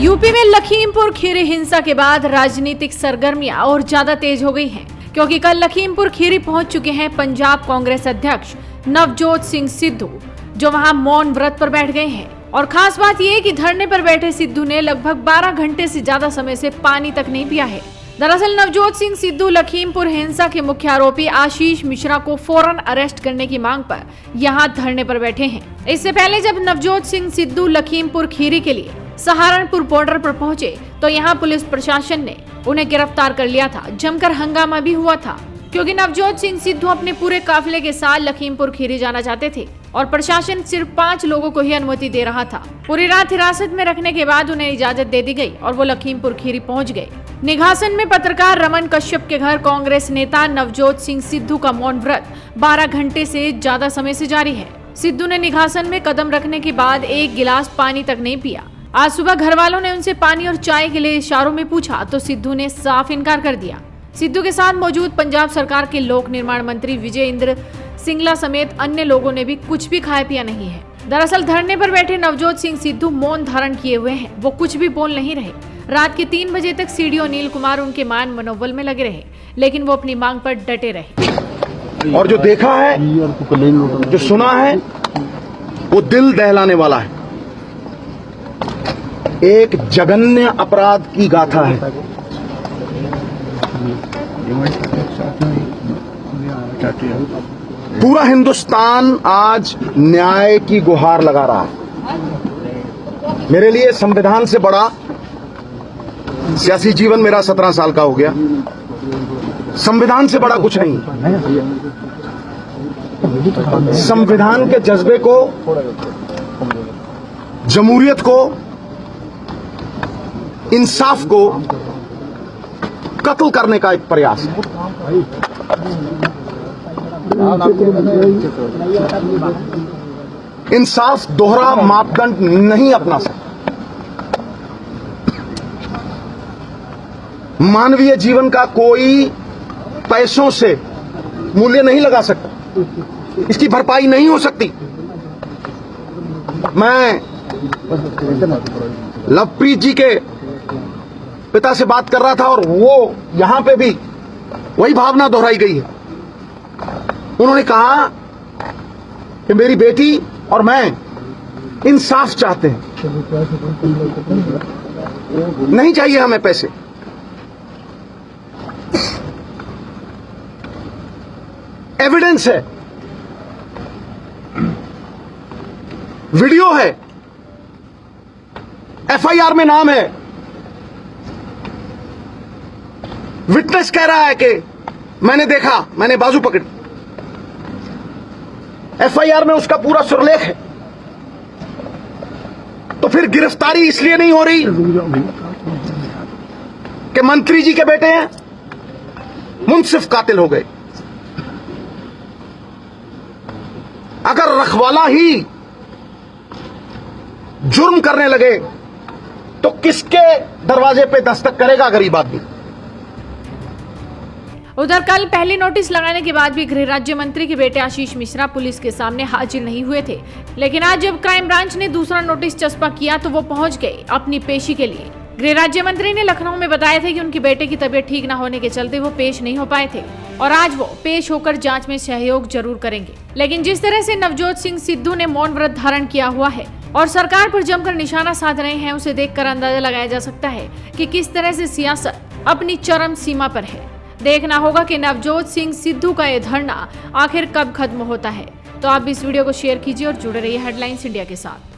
UP में लखीमपुर खीरी हिंसा के बाद राजनीतिक सरगर्मियां और ज्यादा तेज हो गई हैं, क्योंकि कल लखीमपुर खीरी पहुंच चुके हैं पंजाब कांग्रेस अध्यक्ष नवजोत सिंह सिद्धू, जो वहां मौन व्रत पर बैठ गए हैं। और खास बात यह कि धरने पर बैठे सिद्धू ने लगभग 12 घंटे से ज्यादा समय से पानी तक नहीं पिया है। दरअसल नवजोत सिंह सिद्धू लखीमपुर हिंसा के मुख्य आरोपी आशीष मिश्रा को फौरन अरेस्ट करने की मांग पर यहां धरने पर बैठे हैं। इससे पहले जब नवजोत सिंह सिद्धू लखीमपुर खीरी के लिए सहारनपुर बॉर्डर पर पहुंचे तो यहां पुलिस प्रशासन ने उन्हें गिरफ्तार कर लिया था। जमकर हंगामा भी हुआ था, क्योंकि नवजोत सिंह सिद्धू अपने पूरे काफिले के साथ लखीमपुर खीरी जाना चाहते थे और प्रशासन सिर्फ 5 लोगों को ही अनुमति दे रहा था। पूरी रात हिरासत में रखने के बाद उन्हें इजाजत दे दी गई और वो लखीमपुर खीरी पहुंच गए। निघासन में पत्रकार रमन कश्यप के घर कांग्रेस नेता नवजोत सिंह सिद्धू का मौन व्रत 12 घंटे से ज्यादा समय से जारी है। सिद्धू ने निघासन में कदम रखने के बाद एक गिलास पानी तक नहीं पिया। आज सुबह घर वालों ने उनसे पानी और चाय के लिए इशारों में पूछा तो सिद्धू ने साफ इनकार कर दिया। सिद्धू के साथ मौजूद पंजाब सरकार के लोक निर्माण मंत्री विजय इंद्र सिंगला समेत अन्य लोगों ने भी कुछ भी खाया पिया नहीं है। दरअसल धरने पर बैठे नवजोत सिंह सिद्धू मौन धारण किए हुए हैं, वो कुछ भी बोल नहीं रहे। रात के 3 बजे तक सीडीओ अनिल कुमार उनके मान मनोबल में लगे रहे, लेकिन वो अपनी मांग पर डटे रहे। और जो देखा है, जो सुना है, वो दिल दहलाने वाला है। एक जघन्य अपराध की गाथा है। पूरा हिंदुस्तान आज न्याय की गुहार लगा रहा है। मेरे लिए संविधान से बड़ा सियासी जीवन मेरा 17 साल का हो गया। संविधान से बड़ा कुछ नहीं। संविधान के जज्बे को, जमहूरियत को, इंसाफ को कत्ल करने का एक प्रयास है। इंसाफ दोहरा मापदंड नहीं अपना सकता। मानवीय जीवन का कोई पैसों से मूल्य नहीं लगा सकता, इसकी भरपाई नहीं हो सकती। मैं लवप्रीत जी के पिता से बात कर रहा था और वो यहां पे भी वही भावना दोहराई गई है। उन्होंने कहा कि मेरी बेटी और मैं इंसाफ चाहते हैं, नहीं चाहिए हमें पैसे। एविडेंस है, वीडियो है, एफआईआर में नाम है, विटनेस कह रहा है कि मैंने देखा, मैंने बाजू पकड़ी। एफआईआर में उसका पूरा सुरलेख है। तो फिर गिरफ्तारी इसलिए नहीं हो रही कि मंत्री जी के बेटे हैं, मुंसिफ कातिल हो गए। अगर रखवाला ही जुर्म करने लगे तो किसके दरवाजे पे दस्तक करेगा गरीब आदमी। उधर कल पहले नोटिस लगाने के बाद भी गृह राज्य मंत्री के बेटे आशीष मिश्रा पुलिस के सामने हाजिर नहीं हुए थे, लेकिन आज जब क्राइम ब्रांच ने दूसरा नोटिस चस्पा किया तो वो पहुंच गए अपनी पेशी के लिए। गृह राज्य मंत्री ने लखनऊ में बताया था कि उनके बेटे की तबीयत ठीक न होने के चलते वो पेश नहीं हो पाए थे और आज वो पेश होकर जांच में सहयोग जरूर करेंगे। लेकिन जिस तरह से नवजोत सिंह सिद्धू ने मौन व्रत धारण किया हुआ है और सरकार पर जमकर निशाना साध रहे हैं, उसे देखकर अंदाजा लगाया जा सकता है कि किस तरह से सियासत अपनी चरम सीमा पर है। देखना होगा कि नवजोत सिंह सिद्धू का ये धरना आखिर कब खत्म होता है। तो आप इस वीडियो को शेयर कीजिए और जुड़े रहिए हेडलाइंस इंडिया के साथ।